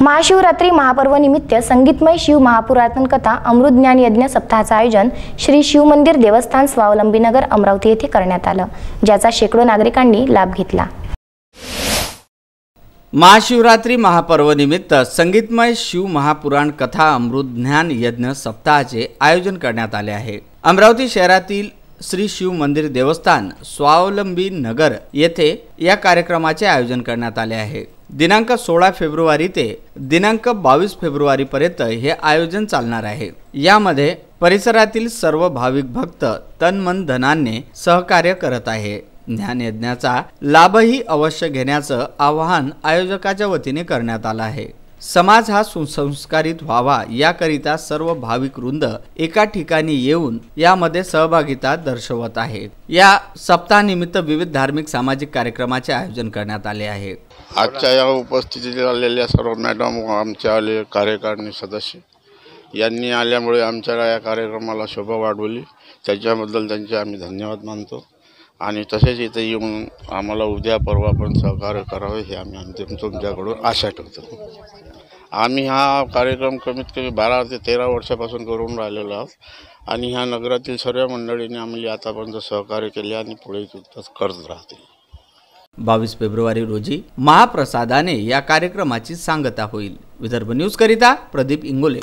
महाशिवरात्री महापर्व निमित्त संगीतमय शिव महापुरातन कथा अमृत ज्ञान यज्ञ सप्ताहाचे आयोजन श्री शिव मंदिर देवस्थान स्वावलंबी नगर अमरावती येथे करण्यात आलं, ज्याचा शेकडो नागरिकांनी लाभ घेतला। महाशिवरात्री महापर्व निमित्त संगीतमय शिव महापुराण कथा अमृत ज्ञान यज्ञ सप्ताहाचे आयोजन करण्यात आले आहे। अमरावती शहरातील श्री शिव मंदिर देवस्थान स्वावलंबी नगर येथे या कार्यक्रमाचे आयोजन करण्यात आले आहे। दिनांक 16 फेब्रुवारी ते दिनांक 22 फेब्रुवारी पर्यंत हे आयोजन चालणार आहे। यामध्ये परिसरातील सर्व भाविक भक्त तन मन धनाने सहकार्य करत आहे। ज्ञान यज्ञाचा लाभही अवश्य घेण्याचं आवाहन आयोजकाच्या वतीने करण्यात आलं आहे। समाज हा सुसंस्कारित व्हावा याकरिता सर्व भाविक वृंद एका ठिकाणी येऊन यामध्ये सहभागिता दर्शवत आहेत। या सप्ताहानिमित्त विविध धार्मिक सामाजिक कार्यक्रमाचे आयोजन करण्यात आले आहे। आजच्या या उपस्थितीत आलेल्या सर्व मॅडम व आमचे आले कार्यकारिणी सदस्य यांनी आल्यामुळे आमच्या या कार्यक्रमाला शोभा वाढवली, त्याच्याबद्दल त्यांचे आम्ही धन्यवाद मानतो। आणि तसेच इथे येऊन आम्हाला उद्या परवा पण सहकार्य करावे हे आम्ही तुमच्याकडून आशा ठेवतो। आम्ही हा कार्यक्रम कमीत कमी 12 ते 13 वर्षापासून करून राहिलेलो आहोत आणि ह्या नगरातील सर्व मंडळींनी आम्हाला आतापर्यंत सहकार्य केले आणि पुढे करत राहतील। 22 फेब्रुवारी रोजी महाप्रसादाने या कार्यक्रमाची सांगता होईल। विदर्भ न्यूज करिता प्रदीप इंगोले।